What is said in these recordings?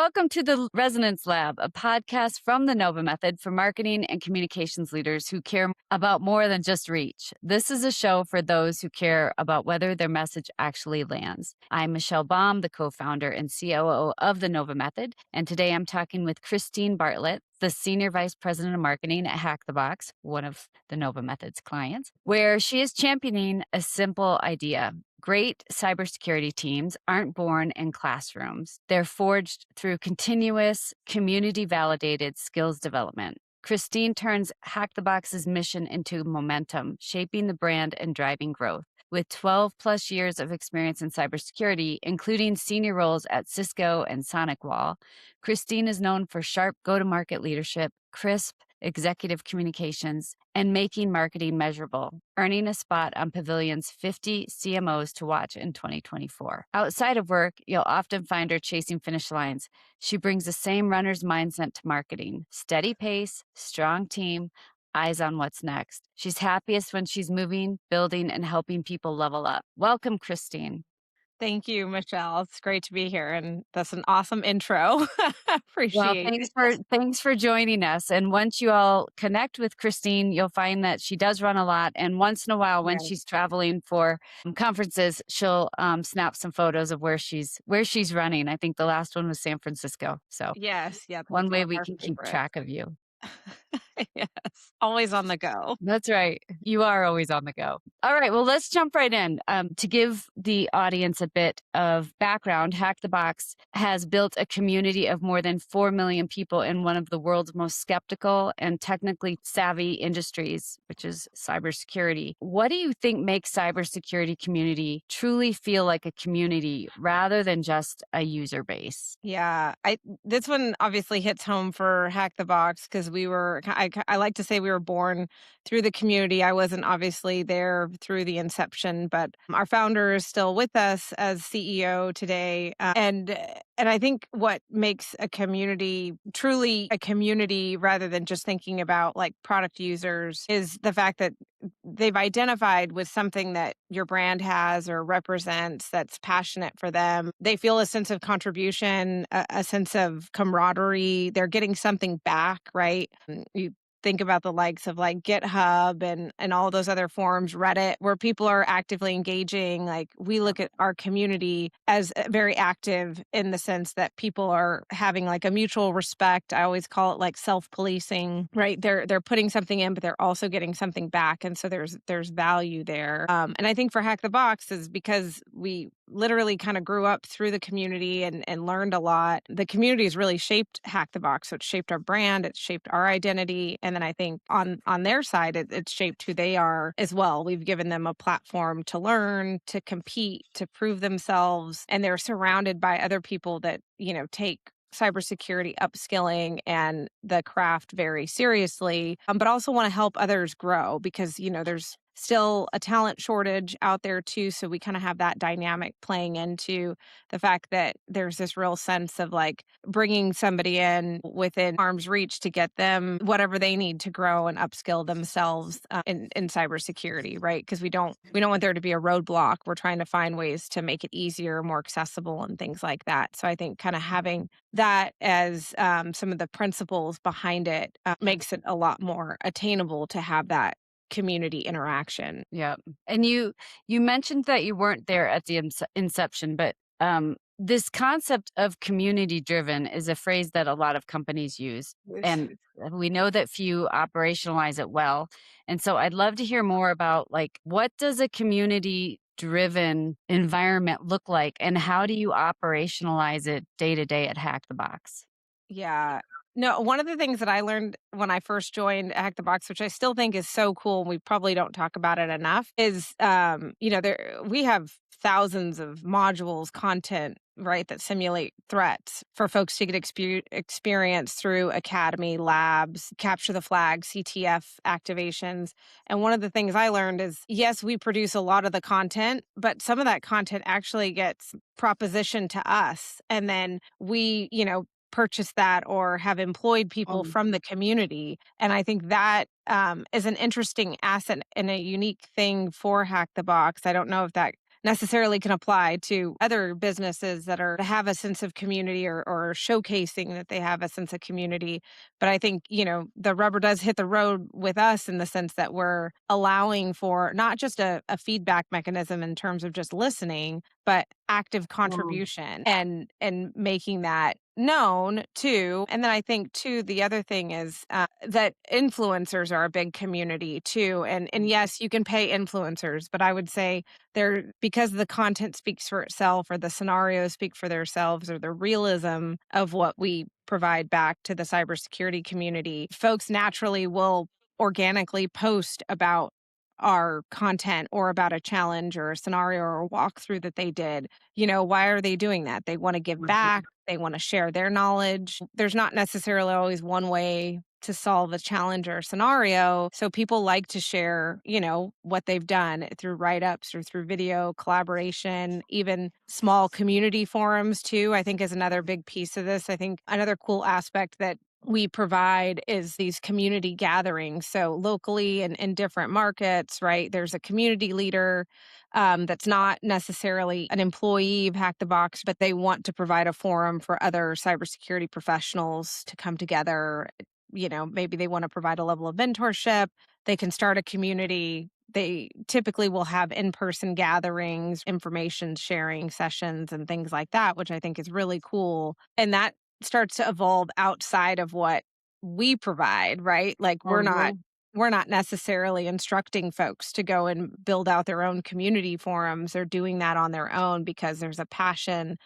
Welcome to the Resonance Lab, a podcast from the Nova Method for marketing and communications leaders who care about more than just reach. This is a show for those who care about whether their message actually lands. I'm Michelle Baum, the co-founder and COO of the Nova Method, and today I'm talking with Christine Bartlett, the Senior Vice President of Marketing at Hack the Box, one of the Nova Method's clients, where she is championing a simple idea. Great cybersecurity teams aren't born in classrooms. They're forged through continuous, community-validated skills development. Christine turns Hack the Box's mission into momentum, shaping the brand and driving growth. With 12 plus years of experience in cybersecurity, including senior roles at Cisco and SonicWall, Christine is known for sharp go-to-market leadership, crisp executive communications, and making marketing measurable, earning a spot on Pavilion's 50 CMOs to watch in 2024. Outside of work, you'll often find her chasing finish lines. She brings the same runner's mindset to marketing: steady pace, strong team, eyes on what's next. She's happiest when she's moving, building, and helping people level up. Welcome, Christine. Thank you, Michelle. It's great to be here, and that's an awesome intro. Well, Appreciate it. thanks for joining us. And once you all connect with Christine, you'll find that she does run a lot. And once in a while, when Yes, she's traveling for conferences, she'll snap some photos of where she's running. I think the last one was San Francisco. So yes, yeah, one that's one way of we our can keep favorites. track of you. Yes, always on the go. That's right. You are always on the go. All right. Well, let's jump right in. To give the audience a bit of background, Hack the Box has built a community of more than 4 million people in one of the world's most skeptical and technically savvy industries, which is cybersecurity. What do you think makes cybersecurity community truly feel like a community rather than just a user base? Yeah, I this one obviously hits home for Hack the Box because I like to say we were born through the community. I wasn't obviously there through the inception, but our founder is still with us as CEO today. And I think what makes a community truly a community rather than just thinking about like product users is the fact that they've identified with something that your brand has or represents that's passionate for them. They feel a sense of contribution, a sense of camaraderie. They're getting something back, right? You think about the likes of like GitHub and all those other forums, Reddit, where people are actively engaging. Like we look at our community as very active in the sense that people are having like a mutual respect. I always call it like self-policing, right? They're putting something in, but they're also getting something back. And so there's value there. And I think for Hack the Box is because we literally kind of grew up through the community and learned a lot. The community has really shaped Hack the Box. So it shaped our brand, it's shaped our identity. And then I think on their side, it's shaped who they are as well. We've given them a platform to learn, to compete, to prove themselves. And they're surrounded by other people that, take cybersecurity upskilling and the craft very seriously, but also want to help others grow because, there's still a talent shortage out there too. So we kind of have that dynamic playing into the fact that there's this real sense of like bringing somebody in within arm's reach to get them whatever they need to grow and upskill themselves in cybersecurity, right? Because we don't want there to be a roadblock. We're trying to find ways to make it easier, more accessible, and things like that. So I think kind of having that as some of the principles behind it makes it a lot more attainable to have that community interaction. Yeah. And you mentioned that you weren't there at the inception, but this concept of community driven is a phrase that a lot of companies use. Yes. And we know that few operationalize it well. And so I'd love to hear more about like what does a community driven environment look like and how do you operationalize it day to day at Hack the Box? Yeah. No, one of the things that I learned when I first joined Hack the Box, which I still think is so cool, and we probably don't talk about it enough, is there we have thousands of modules, content, right, that simulate threats for folks to get experience through academy labs, capture the flag, CTF activations. And one of the things I learned is yes, we produce a lot of the content, but some of that content actually gets propositioned to us. And then we, purchase that or have employed people Um, from the community. And I think that is an interesting asset and a unique thing for Hack the Box. I don't know if that necessarily can apply to other businesses that are have a sense of community or showcasing that they have a sense of community. But I think, the rubber does hit the road with us in the sense that we're allowing for not just a feedback mechanism in terms of just listening, but active Mm, contribution and making that known too. And then I think too, the other thing is that influencers are a big community too. And mm, yes, you can pay influencers, but I would say they're because the content speaks for itself, or the scenarios speak for themselves, or the realism of what we provide back to the cybersecurity community. Folks naturally will organically post about our content or about a challenge or a scenario or a walkthrough that they did. Why are they doing that? They want to give mhm. back, they want to share their knowledge. There's not necessarily always one way to solve a challenge or a scenario. So people like to share, what they've done through write ups or through video collaboration, even small community forums, too, I think is another big piece of this. I think another cool aspect that we provide is these community gatherings. So locally and in different markets, right? There's a community leader that's not necessarily an employee of Hack the Box, but they want to provide a forum for other cybersecurity professionals to come together. Maybe they want to provide a level of mentorship. They can start a community. They typically will have in person gatherings, information sharing sessions, and things like that, which I think is really cool. And that starts to evolve outside of what we provide, right? Like Mhm. we're not necessarily instructing folks to go and build out their own community forums. They're doing that on their own because there's a passion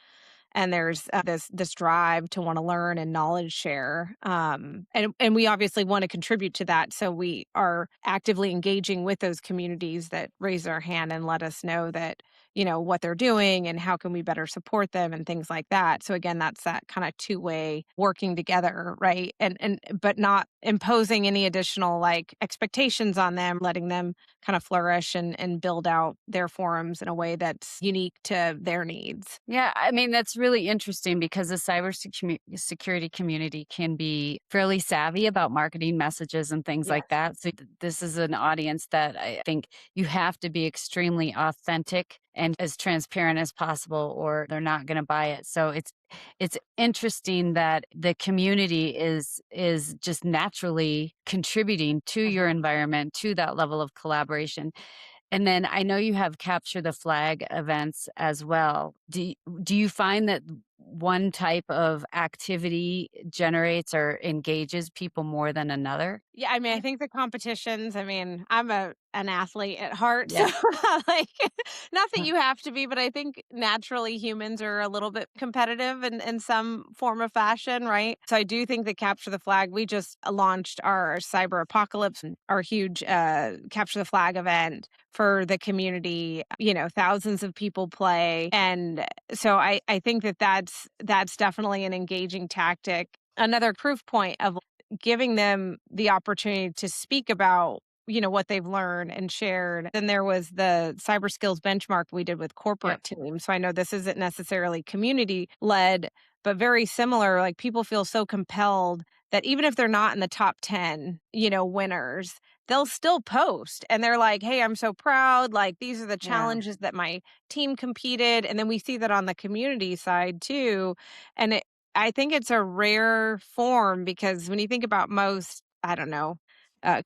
and there's this drive to want to learn and knowledge share, and we obviously want to contribute to that, so we are actively engaging with those communities that raise their hand and let us know that what they're doing and how can we better support them and things like that. So again, that's that kind of two-way working together, right? And but not imposing any additional like expectations on them, letting them kind of flourish and build out their forums in a way that's unique to their needs. Yeah, I mean, that's really interesting because the cybersecurity community can be fairly savvy about marketing messages and things like Yes. that. So, this is an audience that I think you have to be extremely authentic and as transparent as possible, or they're not going to buy it. So, it's interesting that the community is just naturally contributing to your Mhm. environment, to that level of collaboration. And then I know you have capture the flag events as well. Do you find that one type of activity generates or engages people more than another? Yeah, I mean, I think the competitions, I mean, I'm an athlete at heart, so Yeah. like not that you have to be, but I think naturally humans are a little bit competitive in some form of fashion, right? So I do think that Capture the Flag, we just launched our cyber apocalypse, our huge Capture the Flag event for the community. Thousands of people play. And so I think that that's definitely an engaging tactic. Another proof point of giving them the opportunity to speak about, what they've learned and shared. Then there was the cyber skills benchmark we did with Yep. corporate teams. So I know this isn't necessarily community led, but very similar. Like people feel so compelled that even if they're not in the top 10, winners, they'll still post and they're like, hey, I'm so proud. Like these are the Yeah. challenges that my team competed. And then we see that on the community side too. And I think it's a rare form because when you think about most, I don't know,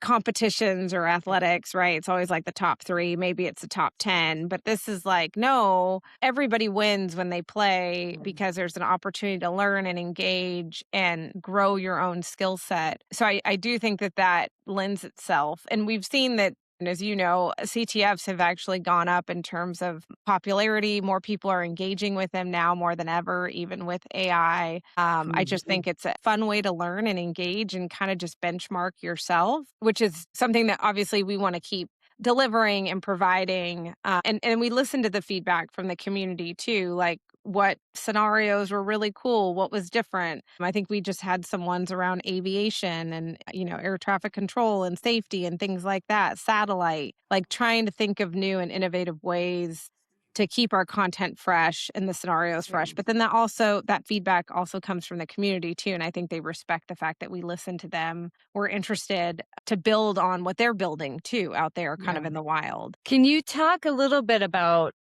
competitions or athletics, right? It's always like the top three, maybe it's the top 10, but this is like, no, everybody wins when they play Mm. because there's an opportunity to learn and engage and grow your own skill set. So I do think that that lends itself. And we've seen that. And as you know, CTFs have actually gone up in terms of popularity. More people are engaging with them now more than ever, even with AI. I just Mhm. think it's a fun way to learn and engage and kind of just benchmark yourself, which is something that obviously we want to keep delivering and providing. And we listen to the feedback from the community too, like what scenarios were really cool, what was different. I think we just had some ones around aviation and air traffic control and safety and things like that, satellite, like trying to think of new and innovative ways to keep our content fresh and the scenarios Yeah. fresh. But then that feedback also comes from the community too. And I think they respect the fact that we listen to them. We're interested to build on what they're building too out there kind of Yeah. in the wild. Can you talk a little bit about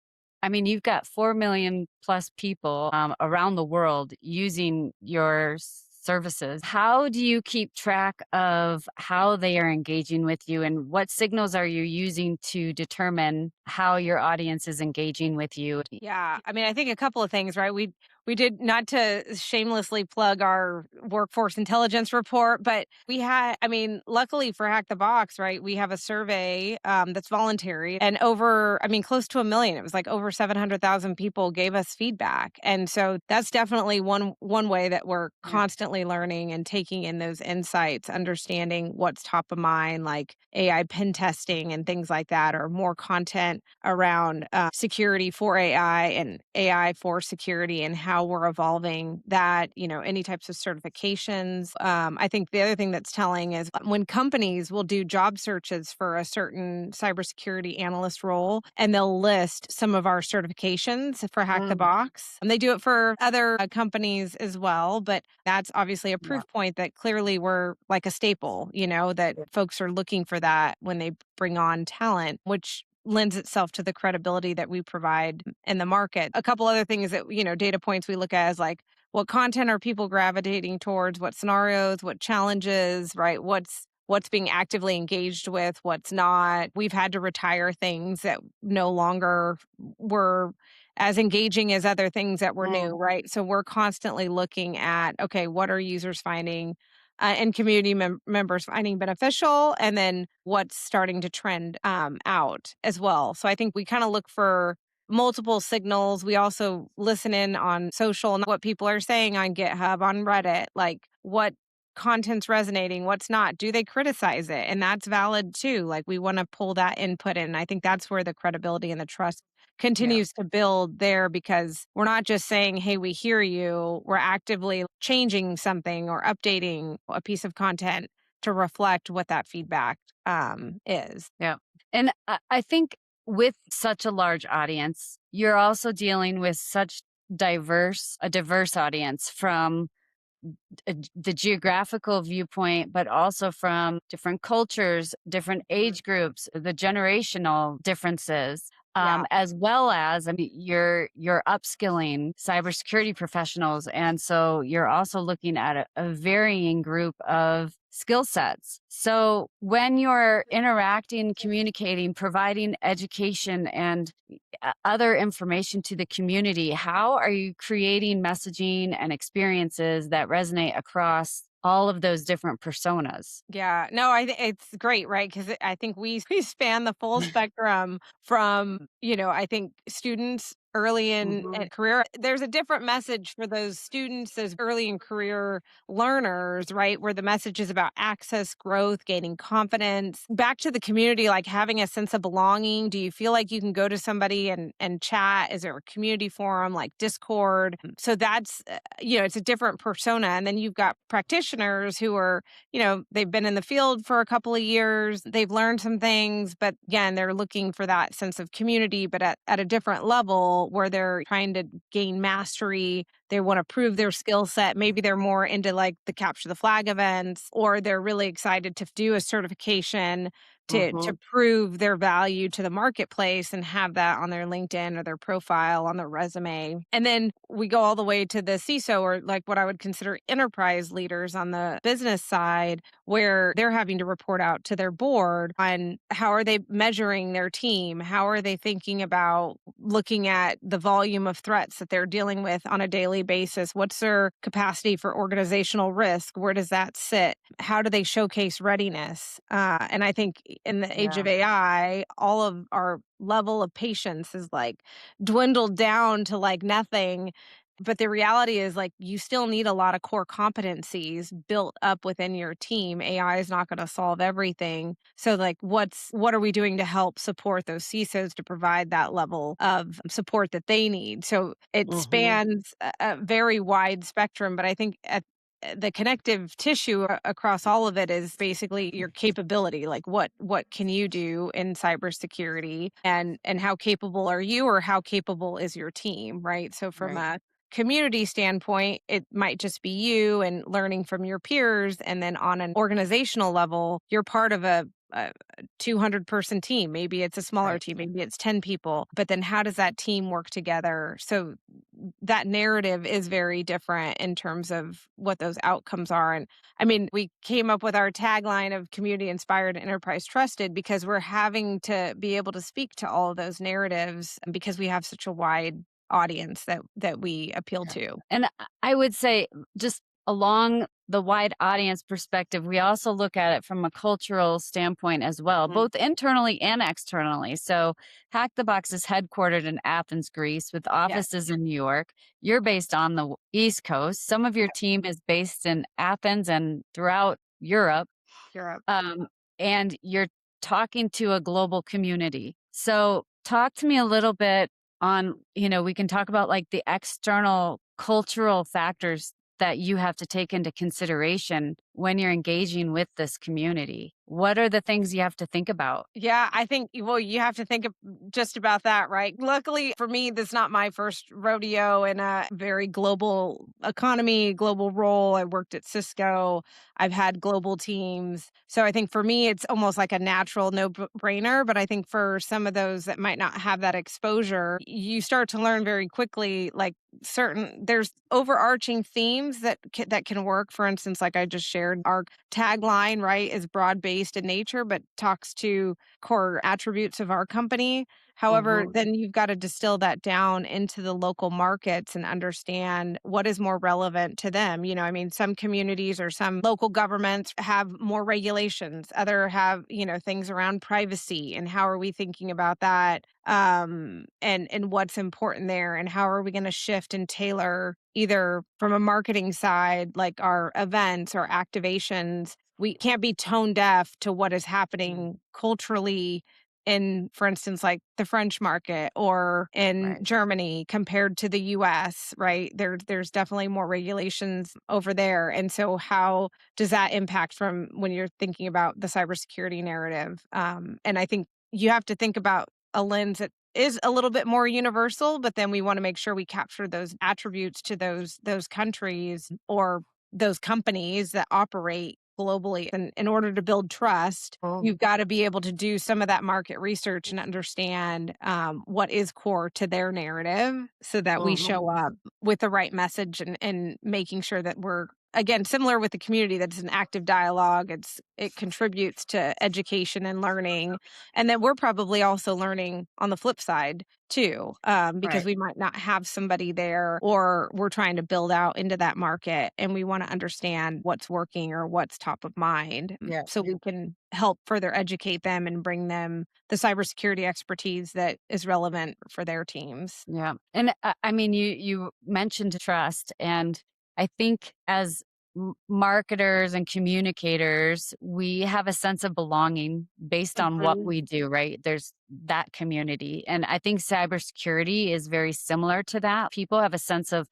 I mean, you've got 4 million plus people around the world using your services. How do you keep track of how they are engaging with you, and what signals are you using to determine how your audience is engaging with you? Yeah, I mean, I think a couple of things, right? We did, not to shamelessly plug our workforce intelligence report, but we had, I mean, luckily for Hack the Box, right? We have a survey that's voluntary, and over, I mean, close to a million. It was like over 700,000 people gave us feedback, and so that's definitely one way that we're Yeah. constantly learning and taking in those insights, understanding what's top of mind, like AI pen testing and things like that, or more content around security for AI and AI for security and how we're evolving that, any types of certifications. I think the other thing that's telling is when companies will do job searches for a certain cybersecurity analyst role and they'll list some of our certifications for Hack the Mm, Box. And they do it for other companies as well, but that's obviously a yeah. proof point that clearly we're like a staple, that folks are looking for that when they bring on talent, which lends itself to the credibility that we provide in the market. A couple other things that, data points we look at is like what content are people gravitating towards, what scenarios, what challenges, right? What's being actively engaged with, what's not. We've had to retire things that no longer were as engaging as other things that were new, Mm, right? So we're constantly looking at, okay, what are users finding and community members finding beneficial, and then what's starting to trend out as well. So I think we kind of look for multiple signals. We also listen in on social and what people are saying on GitHub, on Reddit, like what content's resonating, what's not. Do they criticize it? And that's valid too. Like we want to pull that input in. I think that's where the credibility and the trust yeah. continues to build there, because we're not just saying, hey, we hear you. We're actively changing something or updating a piece of content to reflect what that feedback is. Yeah. And I think with such a large audience, you're also dealing with such a diverse audience from the geographical viewpoint, but also from different cultures, different Mhm. age groups, the generational differences, Yeah. as well as, I mean, you're upskilling cybersecurity professionals, and so you're also looking at a varying group of skill sets. So when you're interacting, communicating, providing education and other information to the community, how are you creating messaging and experiences that resonate across all of those different personas? Yeah, no, it's great, right? Because I think we we span the full spectrum from, I think students early in Mhm. career. There's a different message for those students, those early in career learners, right? Where the message is about access, growth, gaining confidence. Back to the community, like having a sense of belonging. Do you feel like you can go to somebody and chat? Is there a community forum like Discord? So that's it's a different persona. And then you've got practitioners who are, they've been in the field for a couple of years, they've learned some things, but again, they're looking for that sense of community, but at a different level where they're trying to gain mastery. They want to prove their skill set. Maybe they're more into like the capture the flag events, or they're really excited to do a certification to Mhm. prove their value to the marketplace and have that on their LinkedIn or their profile on their resume. And then we go all the way to the CISO, or like what I would consider enterprise leaders on the business side, where they're having to report out to their board on how are they measuring their team? How are they thinking about looking at the volume of threats that they're dealing with on a daily basis? What's their capacity for organizational risk? Where does that sit? How do they showcase readiness? And I think in the age Yeah. of AI, all of our level of patience is like dwindled down to like nothing. But the reality is, like, you still need a lot of core competencies built up within your team. AI is not going to solve everything. So, like, what are we doing to help support those CISOs to provide that level of support that they need? So it Mhm. spans a very wide spectrum. But I think at the connective tissue across all of it is basically your capability. Like what can you do in cybersecurity, and how capable are you, or how capable is your team, right? So from Right. community standpoint, it might just be you and learning from your peers. And then on an organizational level, you're part of a 200-person team. Maybe it's a smaller Right. team, maybe it's 10 people. But then how does that team work together? So that narrative is very different in terms of what those outcomes are. And I mean, we came up with our tagline of community inspired, enterprise trusted, because we're having to be able to speak to all of those narratives because we have such a wide audience that we appeal Yeah. to. And I would say just along the wide audience perspective, we also look at it from a cultural standpoint as well, Mhm. both internally and externally. So Hack the Box is headquartered in Athens, Greece, with Yes. offices in New York. You're based on the East Coast. Some of your Yep. team is based in Athens and throughout Europe. Europe. Um, and you're talking to a global community. So talk to me a little bit on, we can talk about like the external cultural factors that you have to take into consideration when you're engaging with this community. What are the things you have to think about? Yeah, I think, well, you have to think of just about that, right? Luckily for me, this is not my first rodeo in a very global economy, global role. I worked at Cisco. I've had global teams. So I think for me, it's almost like a natural no brainer. But I think for some of those that might not have that exposure, you start to learn very quickly, like there's overarching themes that can work. For instance, like I just shared, our tagline, right, is broad based in nature, but talks to core attributes of our company. However, Mhm. then you've got to distill that down into the local markets and understand what is more relevant to them. I mean, some communities or some local governments have more regulations, other have, things around privacy, and how are we thinking about that? And what's important there, and how are we going to shift and tailor either from a marketing side, like our events or activations. We can't be tone deaf to what is Mm. happening culturally in, for instance, like the French market or in Right. Germany compared to the US, right? There's definitely more regulations over there. And so how does that impact from when you're thinking about the cybersecurity narrative? And I think you have to think about a lens that is a little bit more universal, but then we want to make sure we capture those attributes to those countries or those companies that operate globally. And in order to build trust, Oh. you've got to be able to do some of that market research and understand what is core to their narrative so that we Mhm. show up with the right message and making sure that we're, again, similar with the community, that's an active dialogue. It contributes to education and learning, and then we're probably also learning on the flip side too, because Right. we might not have somebody there, or we're trying to build out into that market and we want to understand what's working or what's top of mind, Yeah. so we can help further educate them and bring them the cybersecurity expertise that is relevant for their teams. Yeah. And I mean, you mentioned trust, and I think as marketers and communicators, we have a sense of belonging based on what Mhm. we do, right? There's that community. And I think cybersecurity is very similar to that. People have a sense of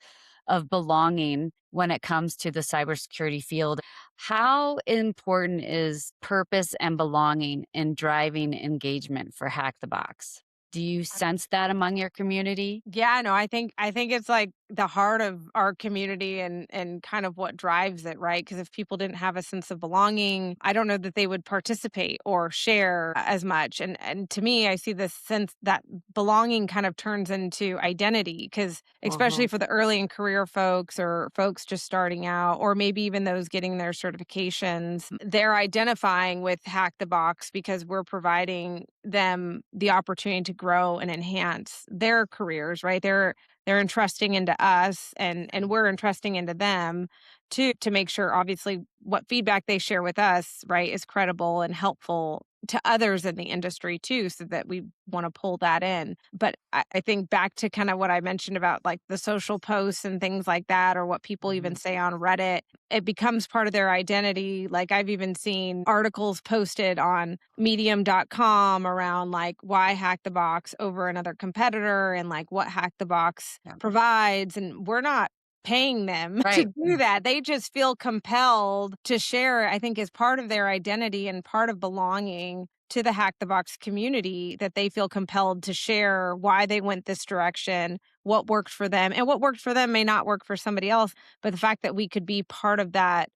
belonging when it comes to the cybersecurity field. How important is purpose and belonging in driving engagement for Hack the Box? Do you sense that among your community? Yeah, no, I think it's like the heart of our community and kind of what drives it, right? Because if people didn't have a sense of belonging, I don't know that they would participate or share as much. And to me, I see this sense that belonging kind of turns into identity, because especially Mhm. for the early in career folks or folks just starting out, or maybe even those getting their certifications, they're identifying with Hack the Box because we're providing them the opportunity to grow and enhance their careers, right? They're entrusting into us, and we're entrusting into them to make sure, obviously, what feedback they share with us, right, is credible and helpful to others in the industry too, so that we want to pull that in. But I think back to kind of what I mentioned about like the social posts and things like that, or what people even Mhm. say on Reddit, it becomes part of their identity. Like I've even seen articles posted on medium.com around like why Hack the Box over another competitor, and like what Hack the Box Yeah. provides. And we're not paying them to Right. do that. They just feel compelled to share, I think, as part of their identity and part of belonging. to the Hack the Box community that they feel compelled to share why they went this direction, what worked for them, and what worked for them may not work for somebody else. But the fact that we could be part of that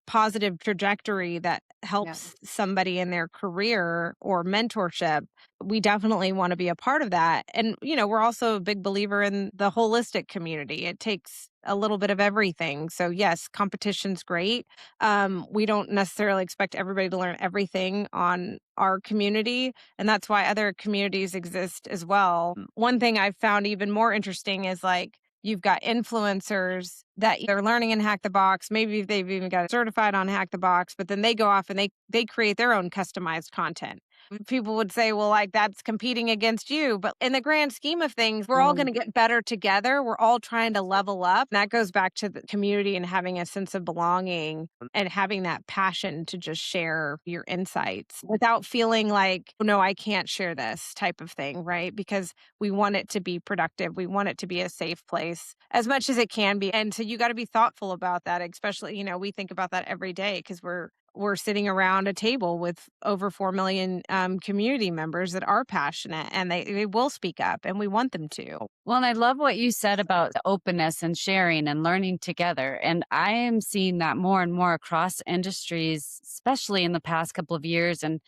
positive trajectory that Yeah. helps somebody in their career or mentorship, we definitely want to be a part of that. And, we're also a big believer in the holistic community. It takes a little bit of everything. So, yes, competition's great. We don't necessarily expect everybody to learn everything on our community. And that's why other communities exist as well. One thing I've found even more interesting is like, you've got influencers that they're learning in Hack the Box. Maybe they've even got certified on Hack the Box, but then they go off and they create their own customized content. People would say, well, like that's competing against you. But in the grand scheme of things, we're all going to get better together. We're all trying to level up. And that goes back to the community and having a sense of belonging and having that passion to just share your insights without feeling like, oh, no, I can't share this type of thing, right? Because we want it to be productive. We want it to be a safe place as much as it can be. And so you got to be thoughtful about that, especially, we think about that every day because we're sitting around a table with over 4 million community members that are passionate and they will speak up and we want them to. Well, and I love what you said about the openness and sharing and learning together. And I am seeing that more and more across industries, especially in the past couple of years. And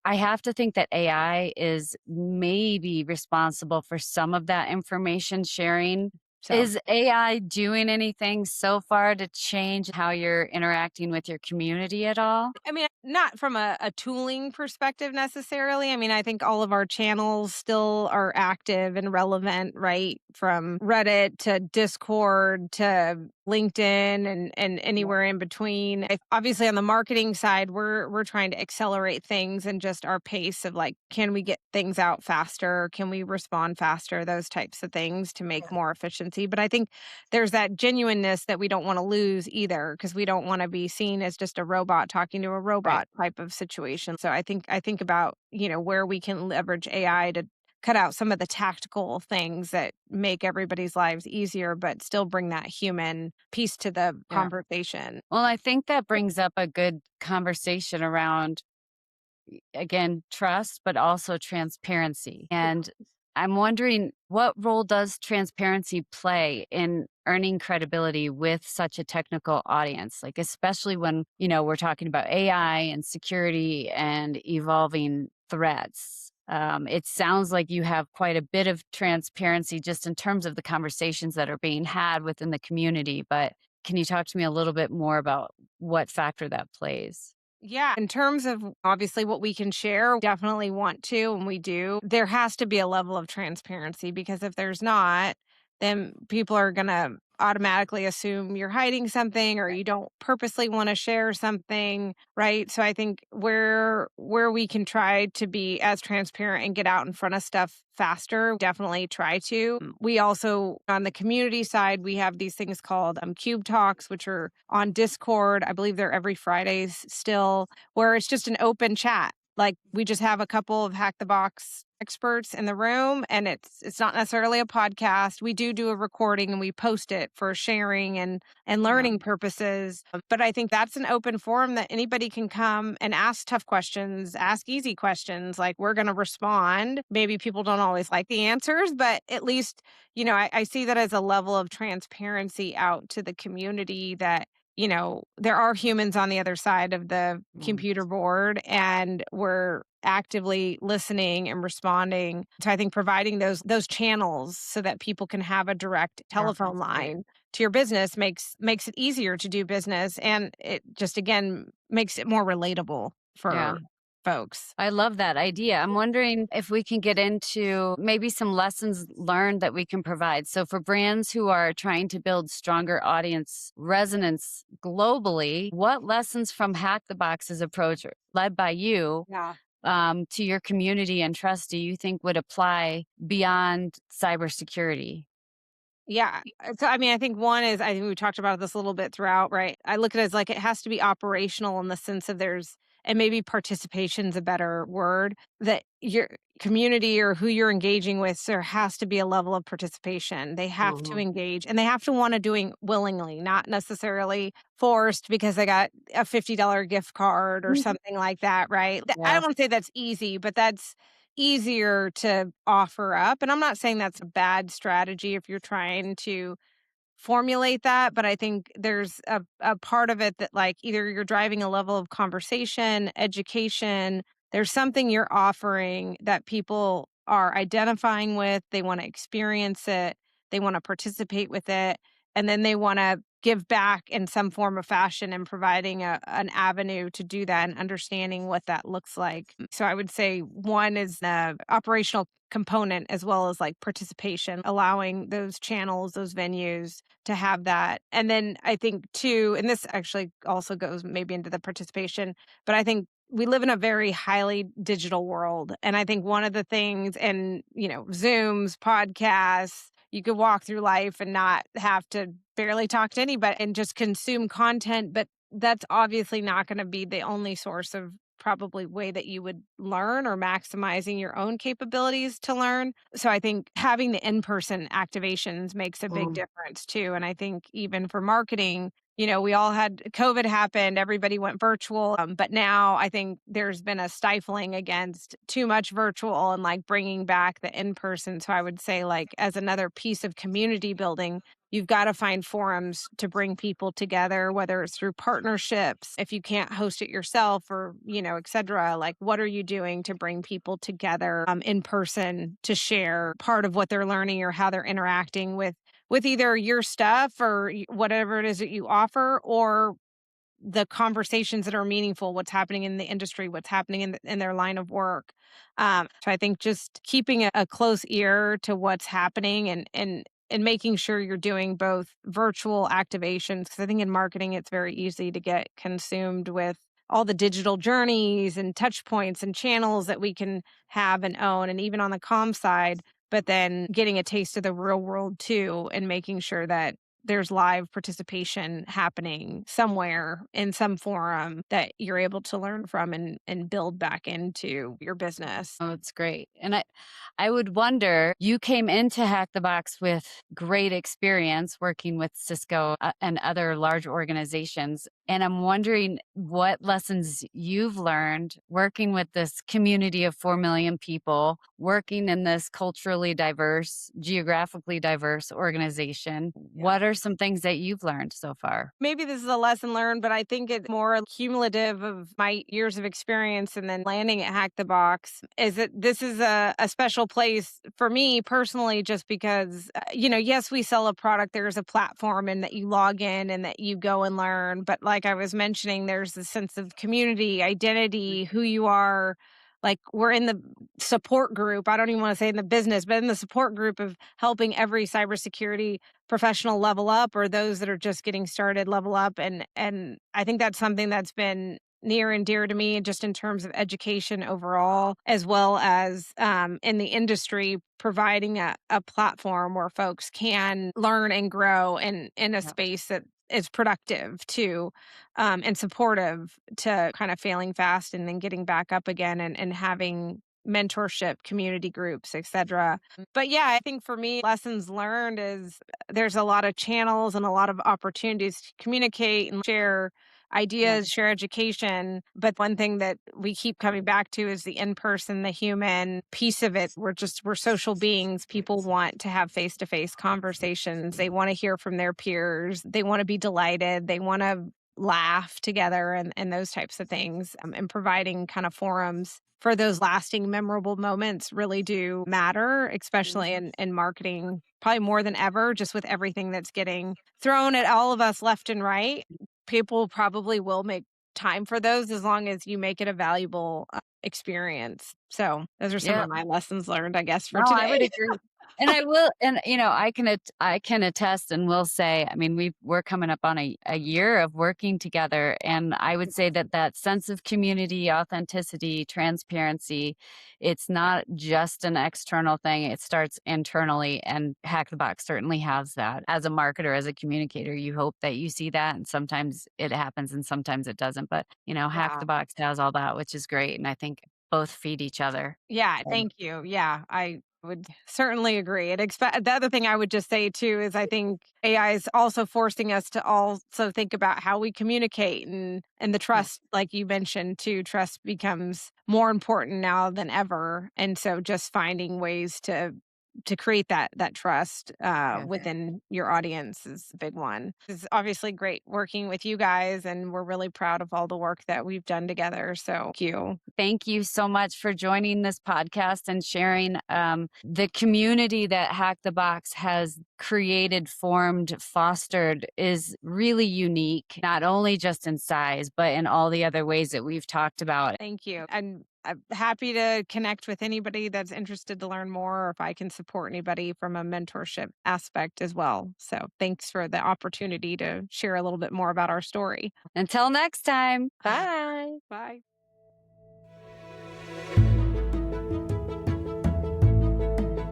I have to think that AI is maybe responsible for some of that information sharing. So Is AI doing anything so far to change how you're interacting with your community at all? I mean, not from a tooling perspective necessarily. I mean, I think all of our channels still are active and relevant, right? From Reddit to Discord to LinkedIn and anywhere in between. Obviously, on the marketing side, we're trying to accelerate things and just our pace of like, can we get things out faster? Can we respond faster? Those types of things to make more efficiency. But I think there's that genuineness that we don't want to lose either because we don't want to be seen as just a robot talking to a Right. robot type of situation. So I think about, where we can leverage AI to cut out some of the tactical things that make everybody's lives easier but still bring that human piece to the Yeah. conversation. Well, I think that brings up a good conversation around, again, trust, but also transparency. And I'm wondering, what role does transparency play in earning credibility with such a technical audience? Like, especially when, we're talking about AI and security and evolving threats. It sounds like you have quite a bit of transparency just in terms of the conversations that are being had within the community. But can you talk to me a little bit more about what factor that plays? Yeah. In terms of obviously what we can share, definitely want to, and we do. There has to be a level of transparency because if there's not, then people are going to automatically assume you're hiding something or you don't purposely want to share something, right? So I think where we can try to be as transparent and get out in front of stuff faster, definitely try to. We also on the community side, we have these things called cube talks which are on Discord. I believe they're every Fridays still, where it's just an open chat. Like we just have a couple of Hack the Box experts in the room and it's not necessarily a podcast. We do a recording and we post it for sharing and Yeah. learning purposes. But I think that's an open forum that anybody can come and ask tough questions, ask easy questions. Like we're going to respond. Maybe people don't always like the answers, but at least, I see that as a level of transparency out to the community that there are humans on the other side of the Mm. computer board and we're actively listening and responding. So I think providing those channels so that people can have a direct Yeah, telephone that's great. line to your business makes it easier to do business and it just again makes it more relatable Yeah. for folks. I love that idea. I'm wondering if we can get into maybe some lessons learned that we can provide. So, for brands who are trying to build stronger audience resonance globally, what lessons from Hack the Box's approach, led by you, Yeah. to your community and trust do you think would apply beyond cybersecurity? Yeah. So, I mean, I think one is, I think we talked about this a little bit throughout, right? I look at it as like it has to be operational in the sense of there's and maybe participation's a better word, that your community or who you're engaging with, there has to be a level of participation. They have to Mhm. engage and they have to wanna doing willingly, not necessarily forced because they got a $50 gift card or Mhm. something like that, right? I Yeah. don't wanna say that's easy, but that's easier to offer up, and I'm not saying that's a bad strategy if you're trying to formulate that, but I think there's a part of it that, like, either you're driving a level of conversation, education, there's something you're offering that people are identifying with, they wanna experience it, they wanna participate with it, and then they wanna give back in some form or fashion and providing an avenue to do that and understanding what that looks like. So I would say one is the operational component as well as, like, participation, allowing those channels, those venues to have that. And then I think too, and this actually also goes maybe into the participation, but I think we live in a very highly digital world. And I think one of the things, and Zooms, podcasts, you could walk through life and not have to barely talk to anybody and just consume content. But that's obviously not going to be the only source of probably way that you would learn or maximizing your own capabilities to learn. So I think having the in-person activations makes a big Mm. difference too. And I think even for marketing, we all had COVID happened, everybody went virtual. But now I think there's been a stifling against too much virtual and like bringing back the in person. So I would say, like, as another piece of community building, you've got to find forums to bring people together, whether it's through partnerships, if you can't host it yourself or, et cetera. Like, what are you doing to bring people together in person to share part of what they're learning or how they're interacting with either your stuff or whatever it is that you offer, or the conversations that are meaningful, what's happening in the industry, what's happening in their line of work. So I think just keeping a close ear to what's happening and making sure you're doing both virtual activations. Because I think in marketing, it's very easy to get consumed with all the digital journeys and touch points and channels that we can have and own, and even on the comm side, but then getting a taste of the real world too, and making sure that there's live participation happening somewhere in some forum that you're able to learn from and build back into your business. Oh, it's great. And I would wonder, you came into Hack the Box with great experience working with Cisco and other large organizations. And I'm wondering what lessons you've learned working with this community of 4 million people, working in this culturally diverse, geographically diverse organization. Yeah. What are some things that you've learned so far? Maybe this is a lesson learned, but I think it's more cumulative of my years of experience and then landing at Hack the Box is that this is a special place for me personally, just because, yes, we sell a product, there's a platform and that you log in and that you go and learn. But like I was mentioning, there's a sense of community, identity, who you are. Like, we're in the support group. I don't even want to say in the business, but in the support group of helping every cybersecurity professional level up, or those that are just getting started level up. And I think that's something that's been near and dear to me, just in terms of education overall, as well as in the industry, providing a platform where folks can learn and grow in a Yeah. space that is productive too, and supportive to kind of failing fast and then getting back up again, and having mentorship, community groups, etc. But yeah, I think for me, lessons learned is there's a lot of channels and a lot of opportunities to communicate and share Yeah. ideas, share education. But one thing that we keep coming back to is the in person, the human piece of it. We're social beings. People want to have face to face conversations. They want to hear from their peers. They want to be delighted. They want to laugh together and those types of things. And providing kind of forums for those lasting memorable moments really do matter, especially in marketing, probably more than ever, just with everything that's getting thrown at all of us left and right. People probably will make time for those as long as you make it a valuable experience. So those are some Yeah. of my lessons learned, I guess, for No, I would today. agree. And I will and, I can attest and will say, I mean, we're coming up on a year of working together, and I would say that that sense of community, authenticity, transparency, it's not just an external thing, it starts internally, and Hack the Box certainly has that. As a marketer, as a communicator, you hope that you see that, and sometimes it happens and sometimes it doesn't, but, Hack Yeah. the Box has all that, which is great, and I think both feed each other. Yeah, thank you. Yeah, I would certainly agree. The other thing I would just say too is I think AI is also forcing us to also think about how we communicate and the Yeah, trust, like you mentioned too, trust becomes more important now than ever. And so just finding ways to create that trust yeah. within your audience is a big one. It's obviously great working with you guys, and we're really proud of all the work that we've done together. So thank you. Thank you so much for joining this podcast and sharing the community that Hack the Box has created, formed, fostered is really unique, not only just in size, but in all the other ways that we've talked about. Thank you. And I'm happy to connect with anybody that's interested to learn more, or if I can support anybody from a mentorship aspect as well. So thanks for the opportunity to share a little bit more about our story. Until next time. Bye. Bye.